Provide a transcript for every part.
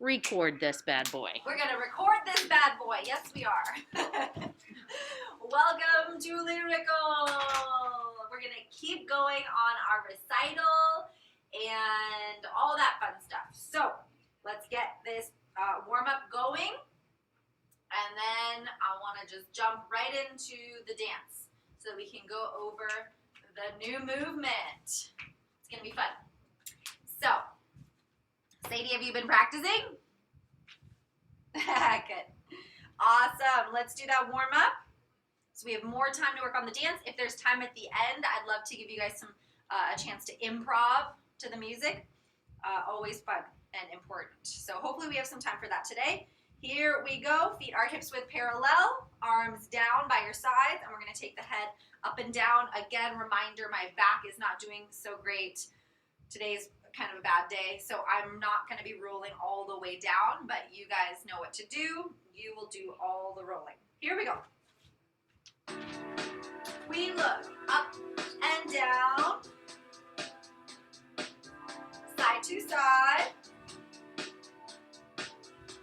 record this bad boy. We're going to record this bad boy. Yes, we are. Welcome to Lyrical. We're going to keep going on our recital and all that fun stuff. So let's get this warm-up going. And then I want to just jump right into the dance so we can go over the new movement. It's going to be fun. So, Sadie, have you been practicing? Good. Awesome. Let's do that warm-up. So we have more time to work on the dance. If there's time at the end, I'd love to give you guys some a chance to improv to the music. Always fun and important. So hopefully we have some time for that today. Here we go. Feet are hips width parallel, arms down by your sides, and we're going to take the head up and down. Again, reminder, my back is not doing so great. Today's kind of a bad day, so I'm not going to be rolling all the way down, but you guys know what to do. You will do all the rolling. Here we go. We look up and down, side to side,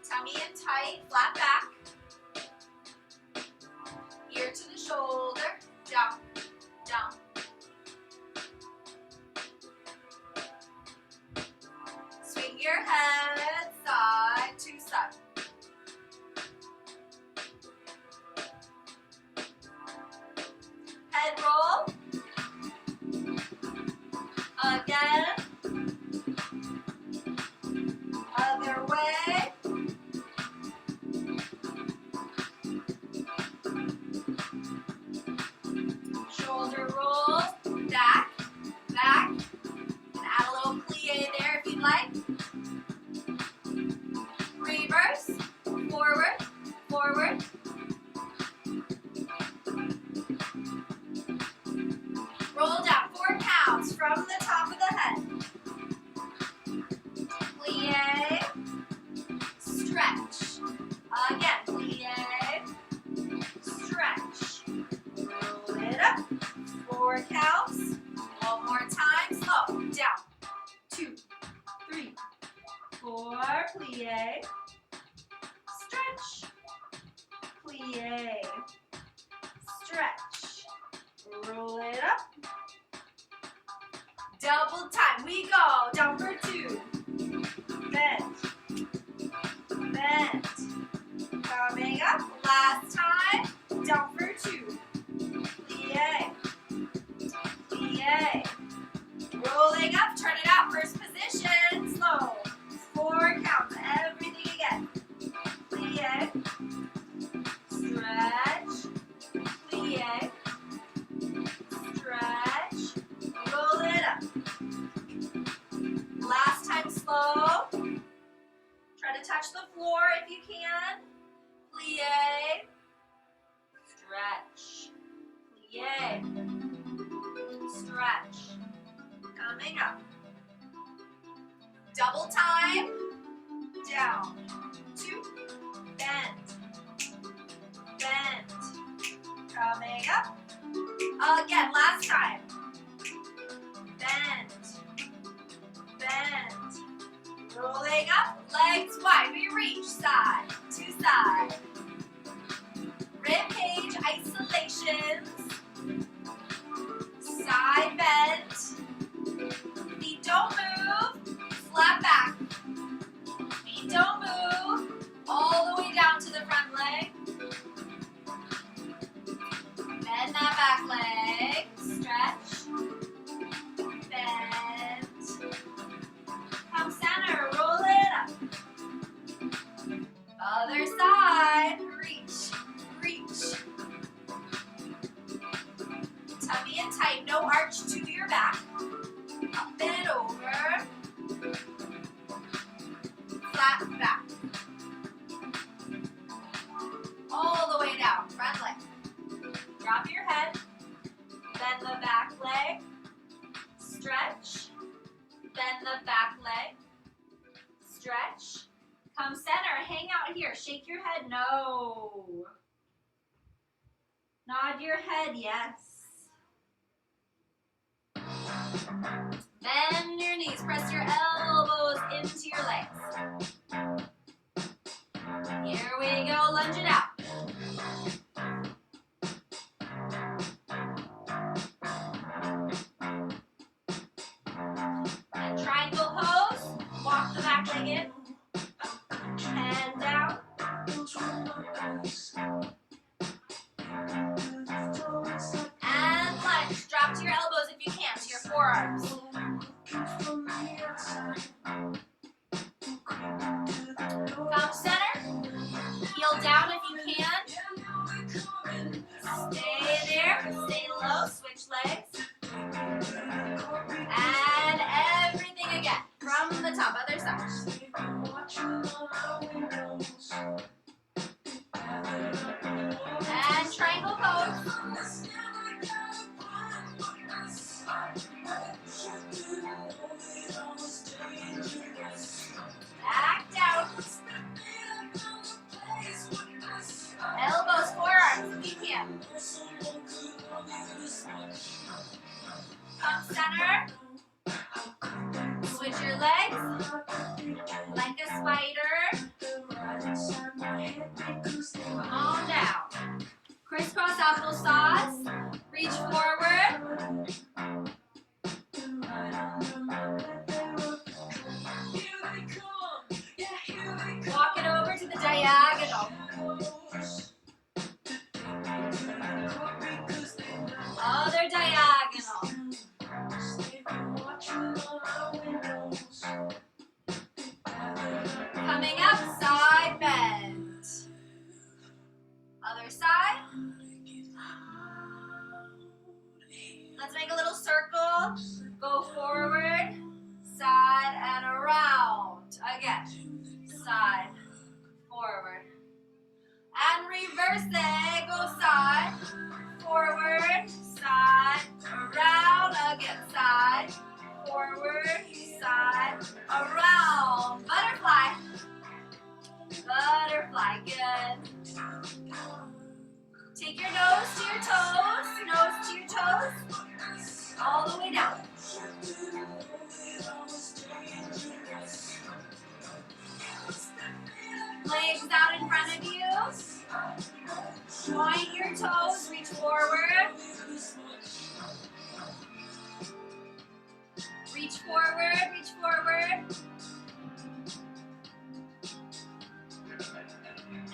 tummy in tight, flat back, ear to the shoulder, down, down. Swing your head side to side. Head roll. Again. Other way. Shoulder rolls. Back, back. And add a little plie there if you'd like. Reverse. Forward, forward. Roll down 4 counts from the top of the head. Plie. Stretch. Again, plie. Stretch. Roll it up. 4 counts. One more time. Slow. Down. 2, 3, 4. Plie. Stretch. Plie. Stretch. Roll it up. Double time. We go. Down for 2. Bend. Bend. Coming up. Last time. Down for 2. Plie. Plie. Rolling up. Turn it out. First position. Slow. 4 counts. Everything again. Plie. Stretch. Plie. Stretch. Roll it up. Last time slow. Try to touch the floor if you can. Plie. Stretch. Plie. Stretch. Coming up. Double time. Down. 2. Bend. Bend. Coming up. Again, last time. Bend. Bend. Rolling up. Legs wide. We reach side to side. Rib cage isolations. Side bend. Feet don't move. Flat back. Feet don't move. All the way down to the front leg. Bend that back leg. Stretch. Bend. Come center. Roll it up. Other side. Reach. Reach. Tummy in tight. No arch to your back. Up and over. Flat back. All the way down. Front leg. Drop your head. Bend the back leg. Stretch. Bend the back leg. Stretch. Come center. Hang out here. Shake your head. No. Nod your head. Yes. Bend your knees. Press your elbows into your legs. in, and down. And lunge. Drop to your elbows if you can, to your forearms. Come center. Heel down if you can. Stay there. Stay low. Switch legs. And everything again. From the top. Other side. And triangle pose. Back down. Elbows, forearms, if you can. Come center. Switch your legs. Like a spider. Come on down. Crisscross applesauce. Reach forward. Walk it over to the diagonal. Other diagonal. Coming up, side bend. Other side. Let's make a little circle. Go forward, side, and around. Again. Side, forward. And reverse it. Go side, forward, side, around. Again, side, forward, side, around. Butterfly. Butterfly, good. Take your nose to your toes, nose to your toes, all the way down. Legs out in front of you. Point your toes, reach forward. Reach forward, reach forward.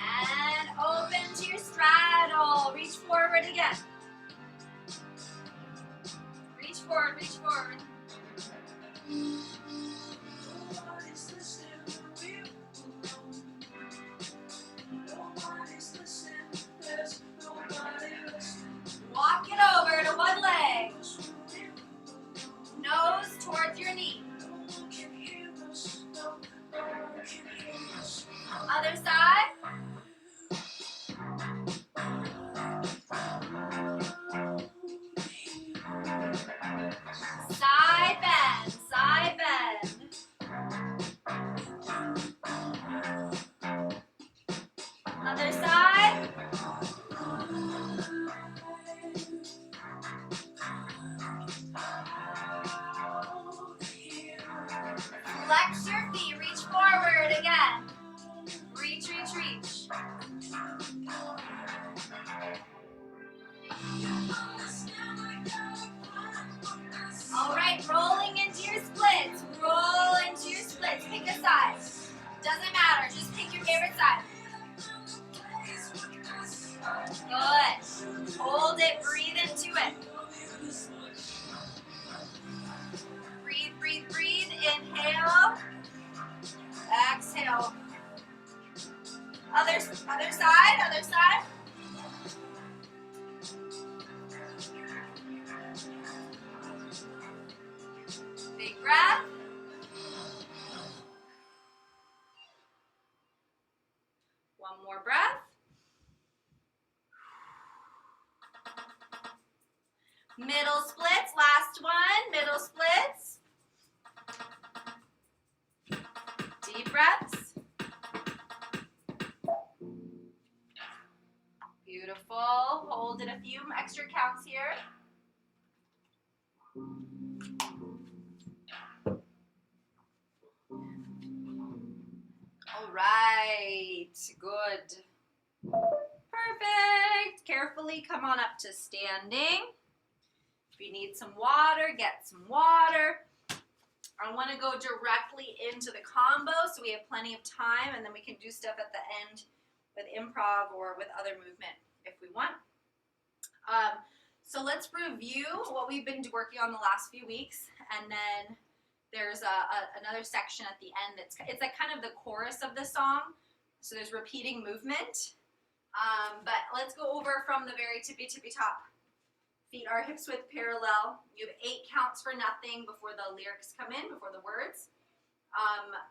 And open to your straddle. Reach forward again. Reach forward, reach forward. Walk it over to one leg. Nose towards your knee. Other side. Side bend, side bend. Other side. Flex your feet, reach forward again. Reach, reach, reach. All right, rolling into your splits. Roll into your splits. Pick a side. Doesn't matter, just pick your favorite side. Good. Hold it, breathe into it. Breathe, breathe, breathe. Inhale. Exhale. Other side, other side. Big breath. One more breath. Middle splits, last one, middle splits. Deep breaths. Beautiful. Hold it a few extra counts here. All right, good. Perfect. Carefully come on up to standing. If you need some water, get some water. I want to go directly into the combo so we have plenty of time, and then we can do stuff at the end with improv or with other movement if we want. So let's review what we've been working on the last few weeks, and then there's another section at the end it's like kind of the chorus of the song, so there's repeating movement. But let's go over from the very tippy top. Feet are hips width parallel. You have 8 counts for nothing before the lyrics come in, before the words.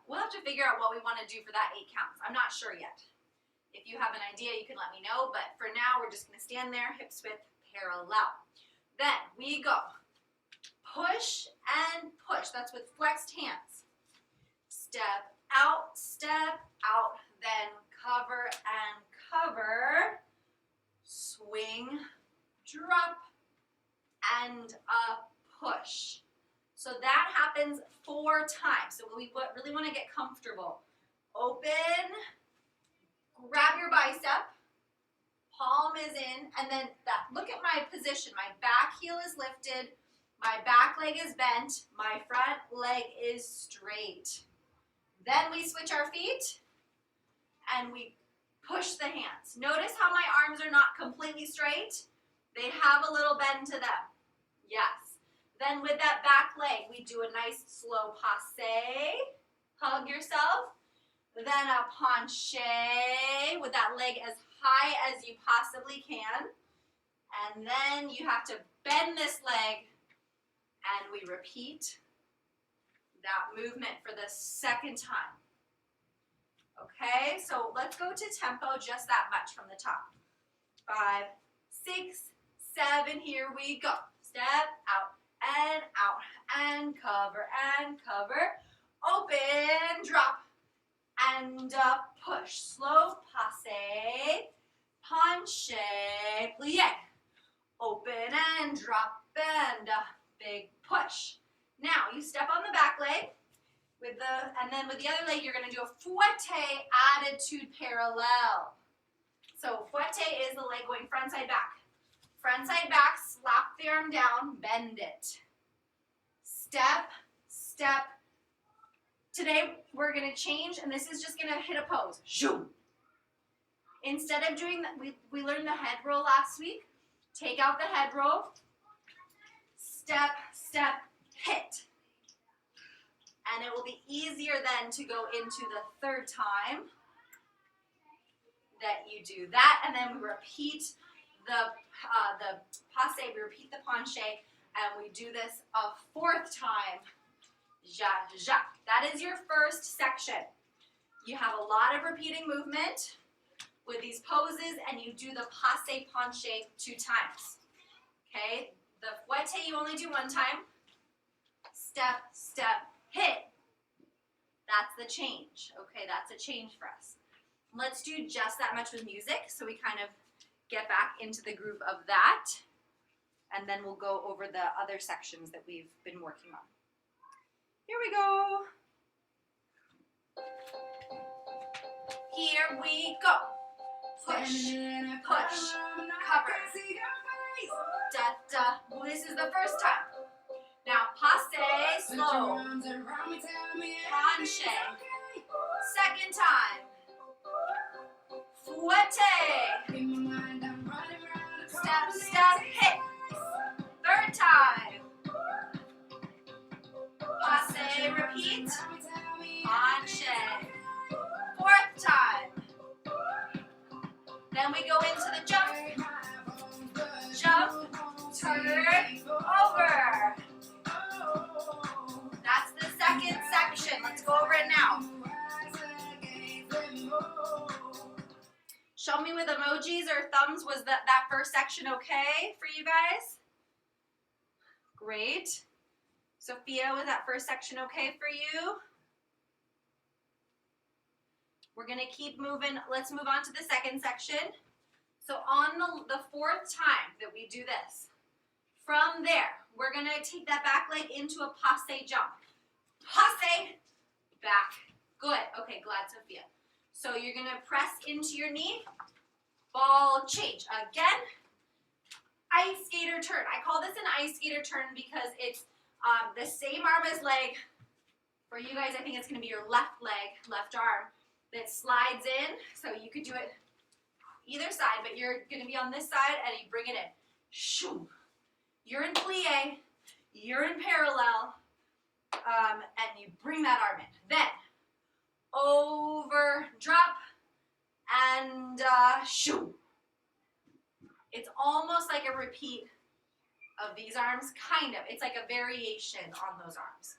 We'll have to figure out what we want to do for that 8 counts. I'm not sure yet. If you have an idea, you can let me know, but for now, we're just going to stand there, hips width parallel. Then we go push and push. That's with flexed hands. Step out, then cover and cover. Swing, drop, and a push. So that happens 4 times. So we really want to get comfortable. Open, grab your bicep, palm is in, and then look at my position. My back heel is lifted, my back leg is bent, my front leg is straight. Then we switch our feet and we push the hands. Notice how my arms are not completely straight. They have a little bend to them. Yes. Then with that back leg, we do a nice slow passe. Hug yourself. Then a penché with that leg as high as you possibly can. And then you have to bend this leg, and we repeat that movement for the second time. Okay, so let's go to tempo just that much from the top. 5, 6, 7, here we go. Step out and cover, open, drop, and push. Slow passe, penché, plie. Open and drop and big push. Now you step on the back leg and then with the other leg you're going to do a fouette attitude parallel. So fouette is the leg going front side back. Front side back, slap the arm down, bend it. Step, step. Today we're going to change, and this is just going to hit a pose. Shoo. Instead of doing that, we learned the head roll last week. Take out the head roll. Step, step, hit. And it will be easier then to go into the third time that you do that, and then we repeat the passe, we repeat the penché, and we do this a 4th time. Ja, ja. That is your first section. You have a lot of repeating movement with these poses, and you do the passe penché 2 times. Okay? The fouette you only do 1 time. Step, step, hit. That's the change. Okay, that's a change for us. Let's do just that much with music so we kind of get back into the groove of that. And then we'll go over the other sections that we've been working on. Here we go. Here we go. Push, push, cover. Da, da. This is the first time. Now passe, slow. Penché. Second time. Fouette. Step, step, hit. Third time. Passe, repeat. Penché. 4th time. Then we go into the jump. Jump, turn, over. That's the second section. Let's go over it now. Show me with emojis or thumbs. Was that first section okay for you guys? Great. Sophia, was that first section okay for you? We're going to keep moving. Let's move on to the second section. So on the 4th time that we do this, from there, we're going to take that back leg into a passe jump. Passe, back. Good. Okay, glad, Sophia. So you're going to press into your knee, ball change. Again, ice skater turn. I call this an ice skater turn because it's the same arm as leg, For you guys, I think it's going to be your left leg, left arm that slides in. So you could do it either side, but you're going to be on this side and you bring it in. Shoo. You're in plie, you're in parallel, and you bring that arm in. Then over, drop, and shoo. It's almost like a repeat of these arms, kind of. It's like a variation on those arms.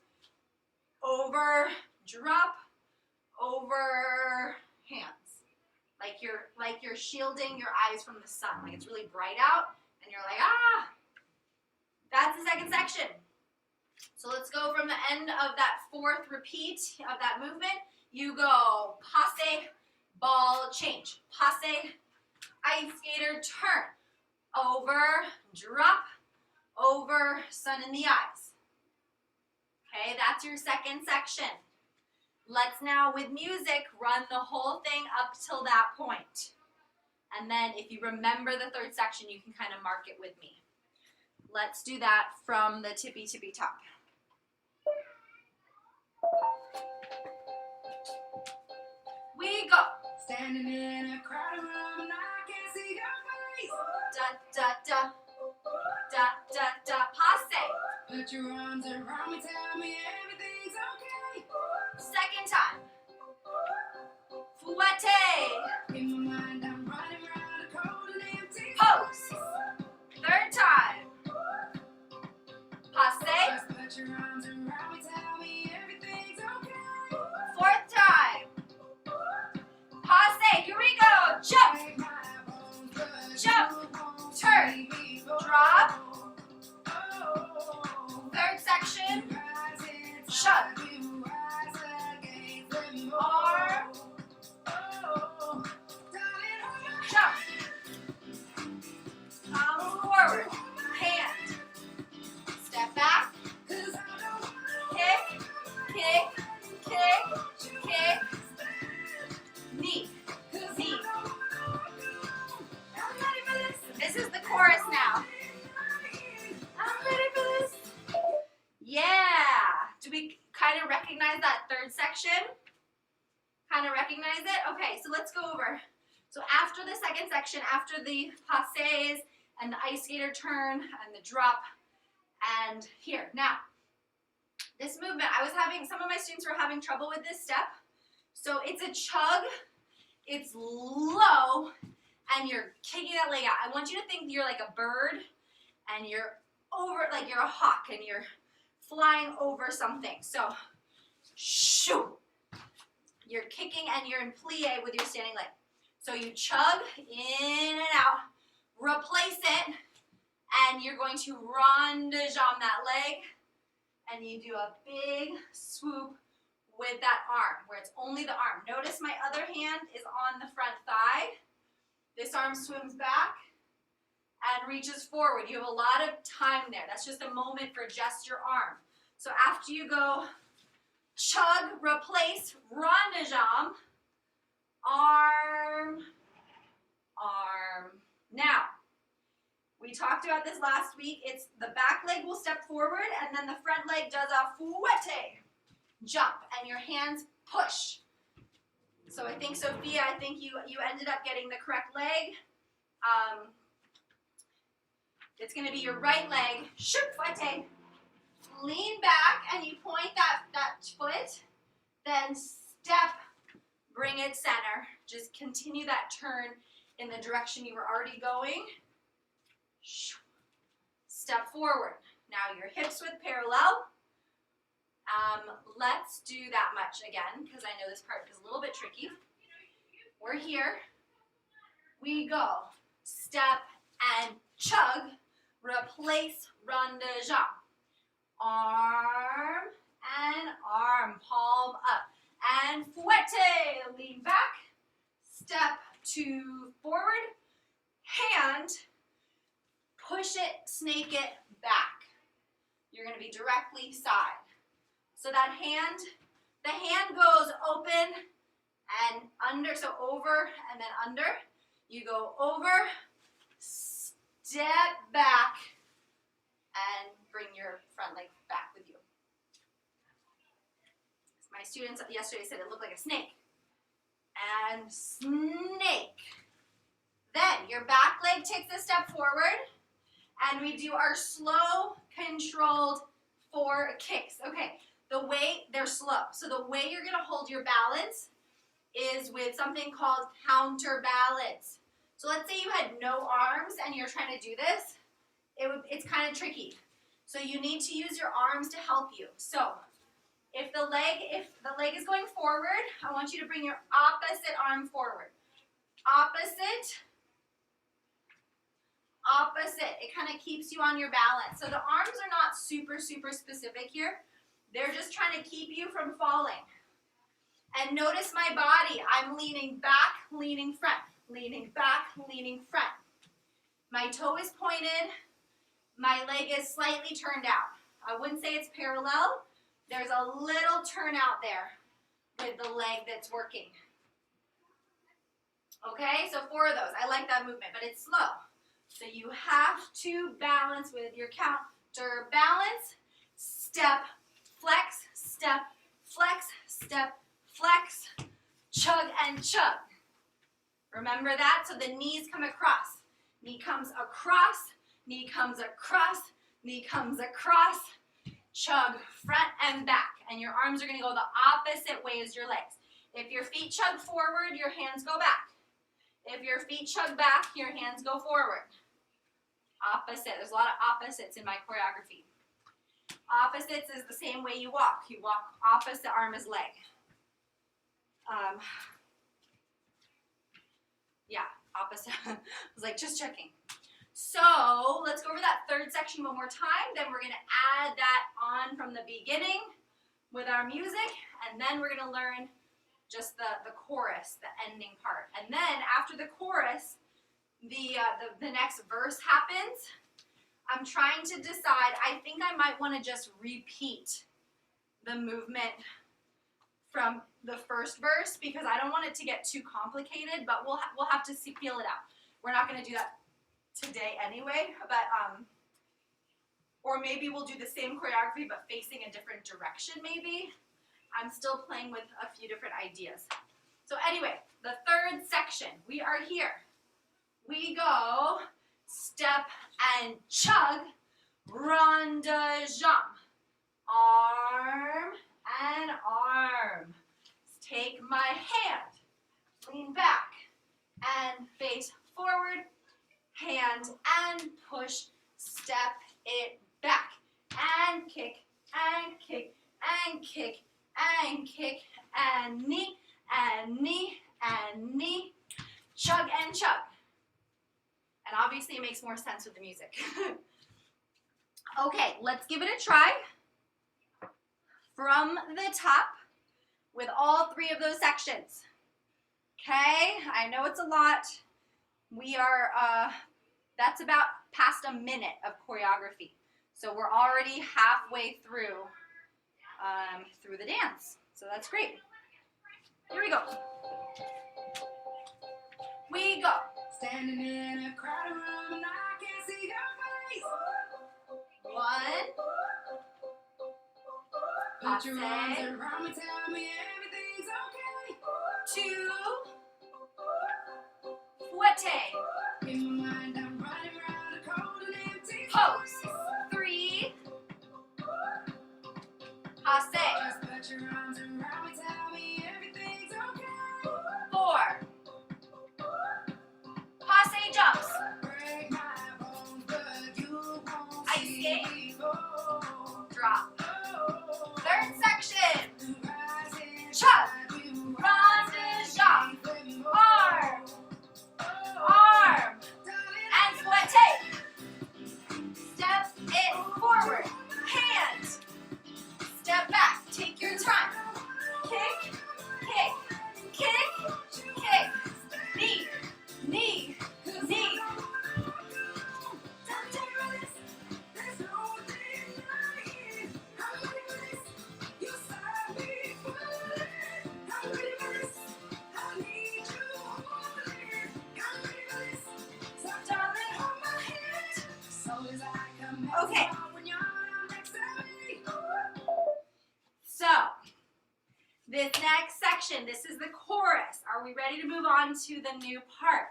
Over, drop, over, hands. Like you're shielding your eyes from the sun. Like it's really bright out, and you're like, ah! That's the second section. So let's go from the end of that fourth repeat of that movement. You go passe, ball, change. Passe, ice skater, turn. Over, drop, over, sun in the eyes. Okay, that's your second section. Let's now, with music, run the whole thing up till that point. And then if you remember the third section, you can kind of mark it with me. Let's do that from the tippy tippy top. We go. Standing in a crowd around, I can't see your face. Da da da. Da da da. Passe. Put your arms around me, tell me everything's okay. Second time. Fouette. In my mind, I'm running around a cold and empty Pose. Third time. Passe. Just put your arms around me, tell me everything's okay. Fourth time. Passe. Here we go. Jump. Break my bones, but Jump. you won't Turn. see me go. Drop. Oh, Third section. rise inside Shove. you, rise against them Arm. Oh, darling, hold my Jump. Come forward. Hand. Step back. Cause I don't wanna Kick. Kick. Kick. Kick. Knee. Knee. I'm ready for this. This is the chorus now. I'm ready for this. Yeah. Do we kind of recognize that third section? Kind of recognize it? Okay, so let's go over. So after the second section, after the passes and the ice skater turn and the drop, and here. Now, this movement, some of my students were having trouble with this step. So it's a chug, it's low, and you're kicking that leg out. I want you to think you're like a bird, and you're over, like you're a hawk, and you're flying over something. So, shoo. You're kicking and you're in plie with your standing leg. So you chug in and out, replace it, and you're going to ronde jambe that leg, and you do a big swoop with that arm, where it's only the arm. Notice my other hand is on the front thigh. This arm swims back and reaches forward. You have a lot of time there. That's just a moment for just your arm. So after you go chug, replace, ronde jambe, arm, arm. Now, we talked about this last week. It's the back leg will step forward, and then the front leg does a fouette, jump, and your hands push. So I think, Sophia, you ended up getting the correct leg. It's going to be your right leg, shoot, fouette. Lean back, and you point that foot, then step, bring it center. Just continue that turn in the direction you were already going. Step forward. Now your hips width parallel. Let's do that much again, because I know this part is a little bit tricky. We're here. We go. Step and chug. Replace, ronde jambe. Arm and arm, palm up. And fouette, lean back. Step to forward. Hand, push it, snake it back. You're going to be directly side. So that hand, the hand goes open and under, so over and then under. You go over, step back, and bring your front leg back with you. My students yesterday said it looked like a snake. And snake. Then your back leg takes a step forward, and we do our slow, controlled 4 kicks. Okay, the way, they're slow. So the way you're gonna hold your balance is with something called counterbalance. So let's say you had no arms and you're trying to do this, it's kind of tricky. So you need to use your arms to help you. So if the leg is going forward, I want you to bring your opposite arm forward. Opposite. It kind of keeps you on your balance. So the arms are not super specific here. They're just trying to keep you from falling. And notice my body. I'm leaning back, leaning front. Leaning back, leaning front. My toe is pointed. My leg is slightly turned out. I wouldn't say it's parallel. There's a little turnout there with the leg that's working. Okay, so 4 of those. I like that movement, but it's slow. So you have to balance with your counter balance. Step, flex, step, flex, step, flex, chug and chug. Remember that? So the knees come across. Knee comes across, knee comes across, knee comes across. Chug front and back. And your arms are going to go the opposite way as your legs. If your feet chug forward, your hands go back. If your feet chug back, your hands go forward. Opposite. There's a lot of opposites in my choreography. Opposites is the same way you walk. You walk opposite arm as leg. Yeah, opposite. I was like, just checking. So let's go over that 3rd section one more time. Then we're going to add that on from the beginning with our music. And then we're going to learn just the chorus, the ending part. And then after the chorus, the next verse happens. I'm trying to decide. I think I might want to just repeat the movement from the first verse because I don't want it to get too complicated, but we'll have to feel it out. We're not going to do that today anyway, but or maybe we'll do the same choreography but facing a different direction maybe. I'm still playing with a few different ideas. So anyway, the 3rd section, we are here. We go step and chug, rond de jambe, arm and arm. Take my hand, lean back and face forward, hand and push, step it back, and kick, and kick, and kick, and kick, and knee, and knee, and knee, chug and chug. And obviously it makes more sense with the music. Okay, let's give it a try. From the top with all 3 of those sections. Okay, I know it's a lot. We are, that's about past a minute of choreography. So we're already halfway through the dance. So that's great. Here we go. We go. Standing in a crowded room and I can't see your face. 1. Put your arms Passe. around me, tell me everything's okay. 2. Fouette. In my mind, I'm running around a cold and empty Pose. space. 3. Passe. Just put your arms around me, tell me everything's okay. 4. Passe jumps. Break my bones, but you won't Ice see skate. me go. Drop. Oh, 3rd section. the rising Chug. tide, you Rond de jambe. rise and Arm. oh, Arm. darling, And fouette. Step it forward. Hand. Step back. Take your time. this is the chorus. Are we ready to move on to the new part?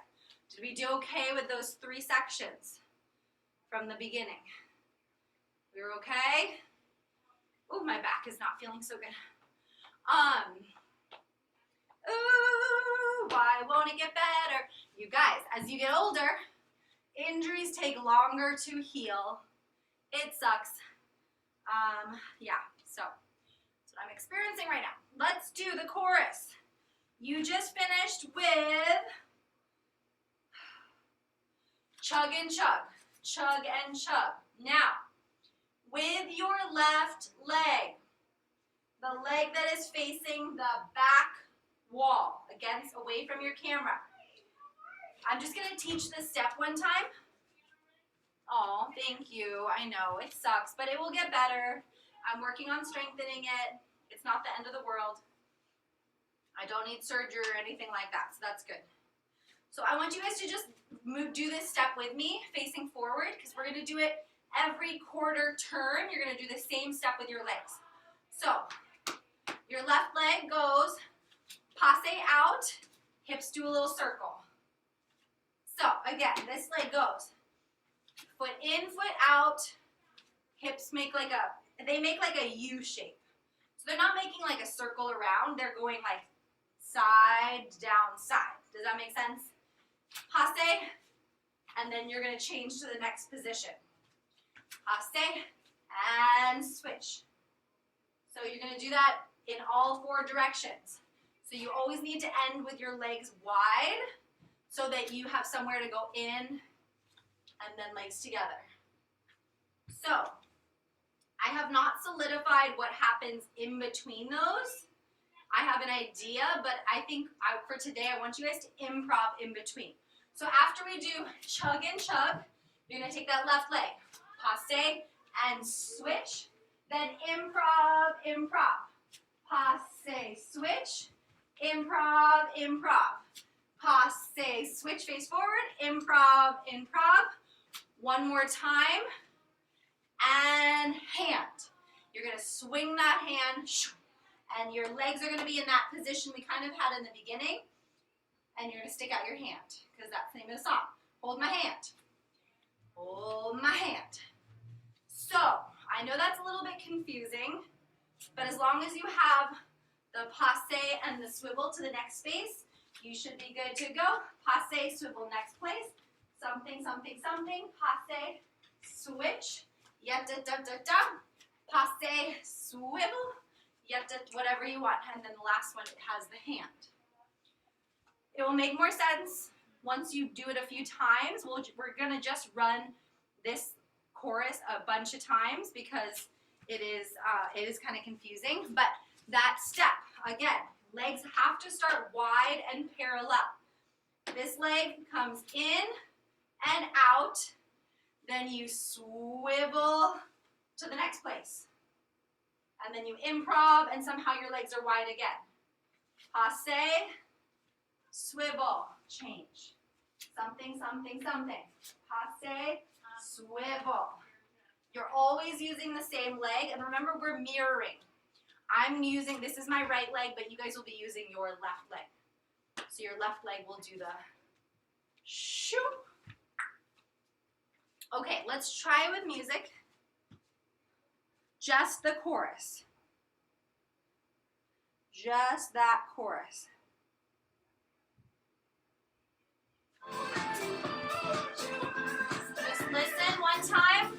Did we do okay with those 3 sections from the beginning? We were okay? Ooh, my back is not feeling so good. Ooh, why won't it get better? You guys, as you get older, injuries take longer to heal. It sucks. Yeah, so that's what I'm experiencing right now. Let's do the chorus. You just finished with chug and chug, chug and chug. Now, with your left leg, the leg that is facing the back wall, away from your camera. I'm just gonna teach this step one time. Oh, thank you. I know, it sucks, but it will get better. I'm working on strengthening it. It's not the end of the world. I don't need surgery or anything like that, so that's good. So I want you guys to just do this step with me, facing forward, because we're gonna do it every quarter turn. You're gonna do the same step with your legs. So, your left leg goes passe out, hips do a little circle. So, again, this leg goes foot in, foot out, hips make like a U shape. So they're not making like a circle around, they're going like side, down, side. Does that make sense? Passe, and then you're gonna change to the next position. Passe, and switch. So you're gonna do that in all 4 directions. So you always need to end with your legs wide so that you have somewhere to go in and then legs together. So, I have not solidified what happens in between those. I have an idea, but I think for today I want you guys to improv in between. So after we do chug and chug, you're going to take that left leg, passe, and switch. Then improv, improv. Passe, switch. Improv, improv. Passe, switch, face forward. Improv, improv. One more time. And hand. You're going to swing that hand. And your legs are going to be in that position we kind of had in the beginning. And you're going to stick out your hand, because that's the name of the song. Hold my hand. Hold my hand. So, I know that's a little bit confusing, but as long as you have the passe and the swivel to the next space, you should be good to go. Passe, swivel, next place. Something, something, something. Passe, switch. Yatta, da, da, da. Passe, swivel. Yatta, whatever you want. And then the last one, it has the hand. It will make more sense once you do it a few times. We're going to just run this chorus a bunch of times because it is kind of confusing. But that step, again, legs have to start wide and parallel. This leg comes in and out. Then you swivel to the next place. And then you improv, and somehow your legs are wide again. Passe, swivel, change. Something, something, something. Passe, swivel. You're always using the same leg, and remember we're mirroring. This is my right leg, but you guys will be using your left leg. So your left leg will do the shoo. Okay, let's try with music. Just the chorus. Just that chorus. Just listen one time.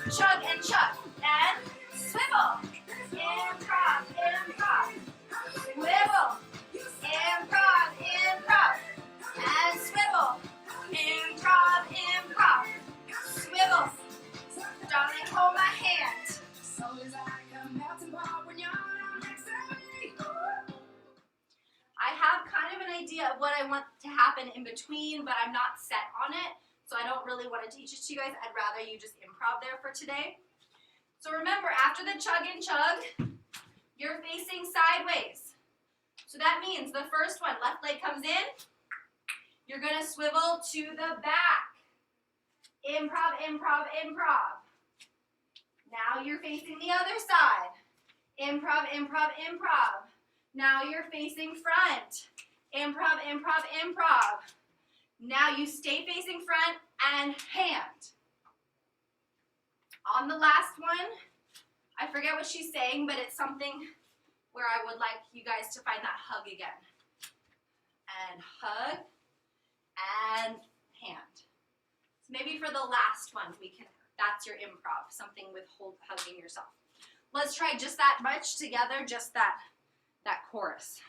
Chug and chug. And swivel. Improv, improv. Swivel. Improv, improv. And swivel. Improv, improv. Swivel. Darling, hold my hand. I have kind of an idea of what I want to happen in between, but I'm not set on it, so I don't really want to teach it to you guys. I'd rather you just improv there for today. So remember, after the chug and chug, you're facing sideways. So that means the first one, left leg comes in, you're going to swivel to the back. Improv, improv, improv. Now you're facing the other side. Improv, improv, improv. Now you're facing front. Improv, improv, improv. Now you stay facing front and hand. On the last one, I forget what she's saying, but it's something where I would like you guys to find that hug again. And hug and hand. So maybe for the last one, that's your improv, something with hugging yourself. Let's try just that much together, just that chorus.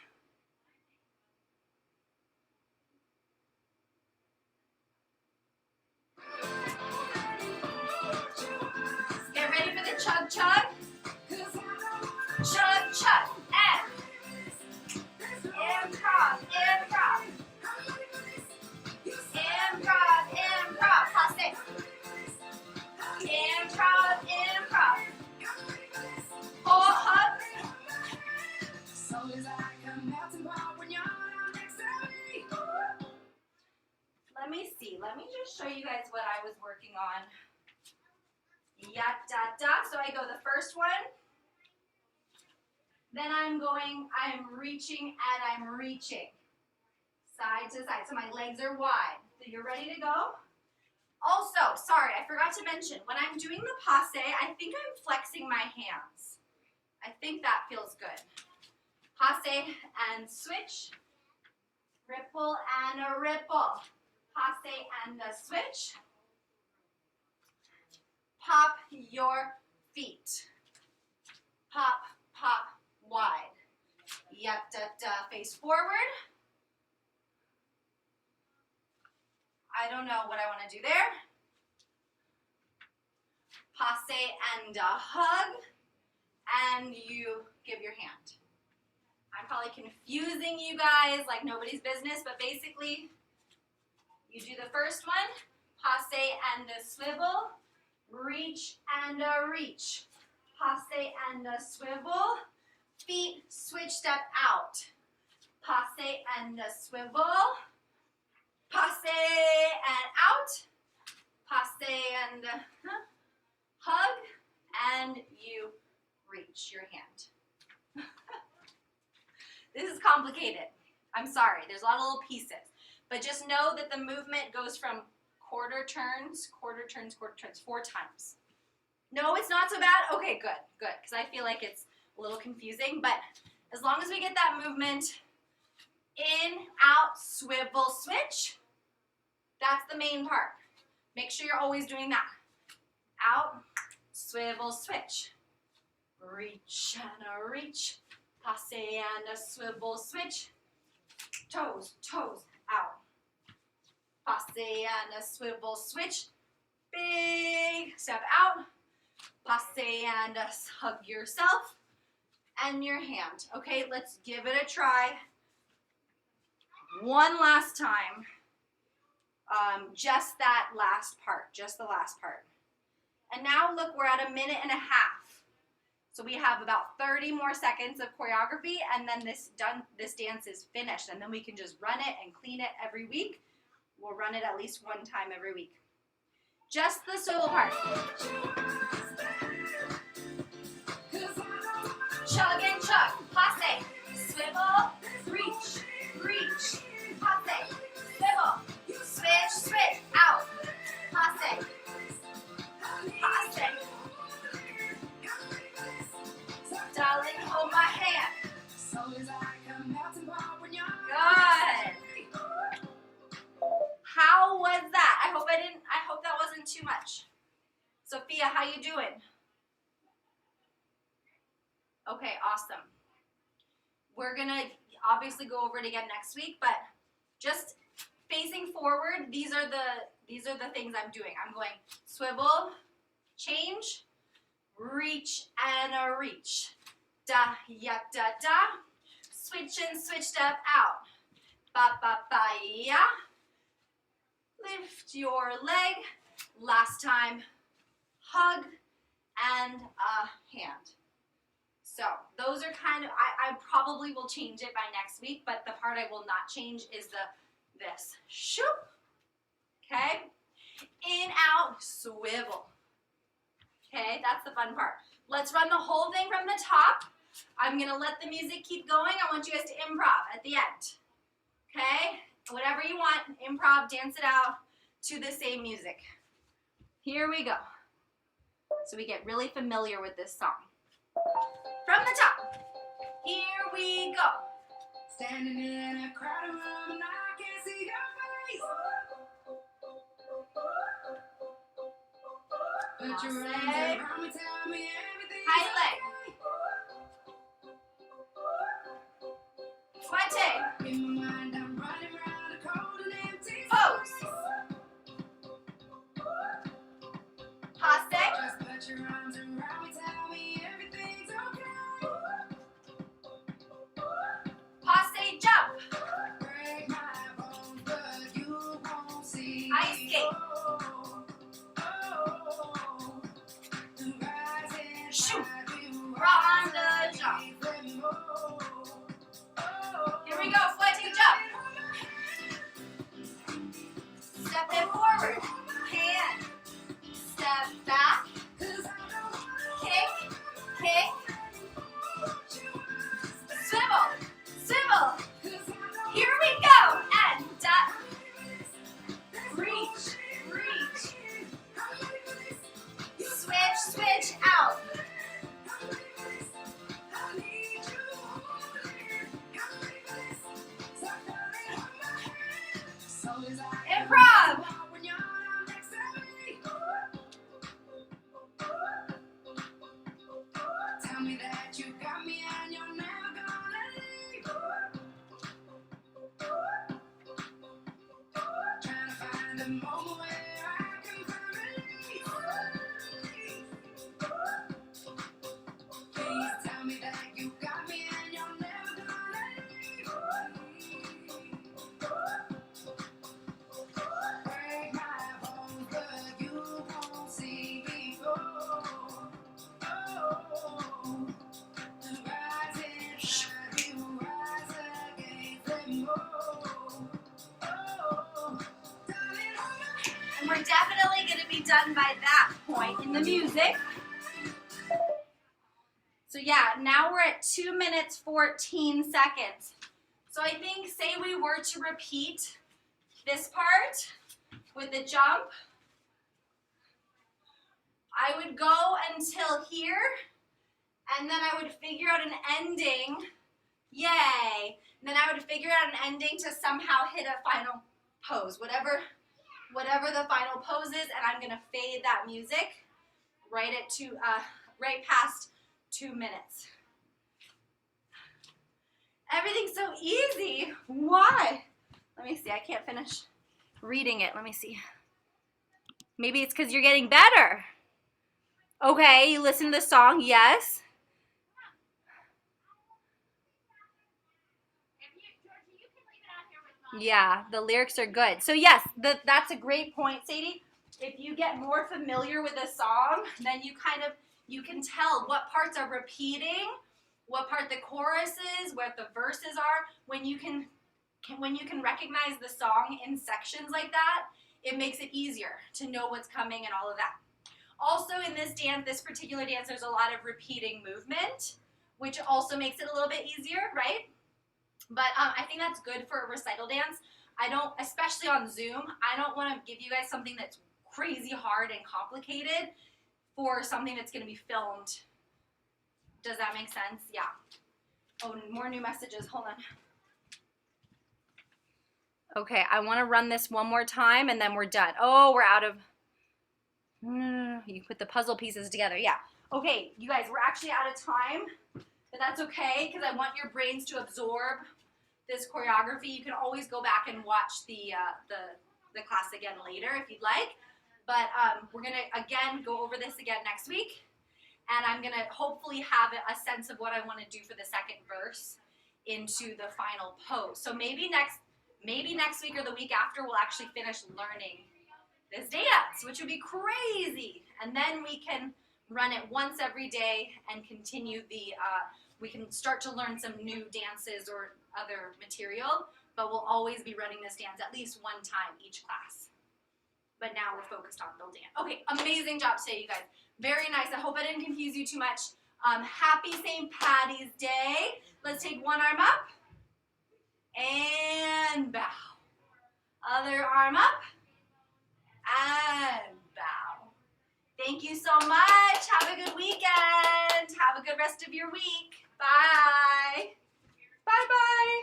Get ready for the chug chug. Chug chug and improv, improv. Improv, improv. Passe. Improv, improv. Oh, hug. Let me see. Let me just show you guys what I was working on. Ya da da. So I go the first one. Then I'm reaching and I'm reaching. Side to side. So my legs are wide. So you're ready to go? Also, sorry, I forgot to mention, when I'm doing the passe, I think I'm flexing my hands. I think that feels good. Passe and switch. Ripple and a ripple. Passe and a switch. Pop your feet. Pop, pop, wide. Ya-da-da, face forward. I don't know what I want to do there. Passe and a hug. And you give your hand. I'm probably confusing you guys like nobody's business, but basically, you do the first one, passe and a swivel, reach and a reach, passe and a swivel, feet switch step out, passe and a swivel, passe and out, passe and a hug, and you reach your hand. This is complicated. I'm sorry, there's a lot of little pieces. But just know that the movement goes from quarter turns, 4 times. No, it's not so bad? Okay, good, because I feel like it's a little confusing. But as long as we get that movement in, out, swivel, switch, that's the main part. Make sure you're always doing that. Out, swivel, switch. Reach and a reach. Passe and a swivel, switch. Toes, toes, out. Passe and a swivel, switch. Big step out. Passe and a hug yourself and your hand. Okay, let's give it a try. One last time. Just that last part, just the last part. And now look, we're at 1.5 minutes. So we have about 30 more seconds of choreography, and then this dance is finished, and then we can just run it and clean it every week. We'll run it at least one time every week. Just the swivel part. Chug and chug. Passe. Swivel. Reach. Reach. Passe. Swivel. Switch. Switch. Out. Passe. Passe. Darling, hold my hand. Good. How was that? I hope that wasn't too much. Sophia, how you doing? Okay, awesome. We're gonna obviously go over it again next week, but just facing forward, these are the things I'm doing. I'm going swivel, change, reach and a reach. Da, ya, da, da. Switch and switch step out. Ba, ba, ba, ya. Lift your leg. Last time, hug and a hand. So those are kind of, I probably will change it by next week, but the part I will not change is this. Shoop. Okay? In, out, swivel. Okay, that's the fun part. Let's run the whole thing from the top. I'm gonna let the music keep going. I want you guys to improv at the end. Okay? Whatever you want, improv, dance it out to the same music. Here we go. So we get really familiar with this song. From the top. Here we go. Standing in a crowded room and I can't see your face. Put your arms around me, tell me everything's High leg. Sweating. in my mind. I'm running around a cold and empty Pose. space. Passe. Just put your arms around me, tell me everything's okay. Passe jump. Break my bones, but you won't see. Ice skate. The rising Shoot. tide will Round the jump. Here we go. Sweating jump. Step it forward. Hand. Step back. Kick. Kick. Swivel. Swivel. Here we go. And up. Reach. Reach. Switch. Switch out. Improv. Tell me that you got me and you're never gonna leave. Trying to find a moment where I can find relief. Please tell me that you got me and you're never gonna leave. Break my bones, but you won't see me go. The rising tide will rise against them all. Darling, hold my hand. And we're definitely going to be done by that point in the music. So yeah, now we're at 2 minutes, 14 seconds. So I think, say we were to repeat this part with the jump, I would go until here, and then I would figure out an ending. Yay! And then I would figure out an ending to somehow hit a final pose, whatever the final pose is, and I'm gonna fade that music right past 2 minutes. Everything's so easy. Why? Let me see. I can't finish reading it. Let me see. Maybe it's because you're getting better. Okay, you listen to the song. Yes. Yeah, the lyrics are good. So yes, that's a great point, Sadie. If you get more familiar with a song, then you can tell what parts are repeating, what part the chorus is, what the verses are. When you can recognize the song in sections like that, it makes it easier to know what's coming and all of that. Also in this particular dance, there's a lot of repeating movement, which also makes it a little bit easier, right? But I think that's good for a recital dance. Especially on Zoom, I don't want to give you guys something that's crazy hard and complicated for something that's going to be filmed. Does that make sense? Yeah. Oh, more new messages. Hold on. Okay, I want to run this one more time and then we're done. Oh, we're out of... No. You put the puzzle pieces together. Yeah. Okay, you guys, we're actually out of time. But that's okay because I want your brains to absorb this choreography. You can always go back and watch the class again later if you'd like. But we're going to, again, go over this again next week. And I'm going to hopefully have a sense of what I want to do for the second verse into the final pose. So maybe next week or the week after we'll actually finish learning this dance, which would be crazy. And then we can run it once every day and continue we can start to learn some new dances or other material, but we'll always be running this dance at least one time each class. But now we're focused on building it. Okay, amazing job today, you guys. Very nice. I hope I didn't confuse you too much. Happy St. Patty's Day. Let's take one arm up and bow. Other arm up and bow. Thank you so much. Have a good weekend. Have a good rest of your week. Bye. Bye-bye.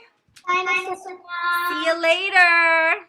Bye, Mrs. See you later.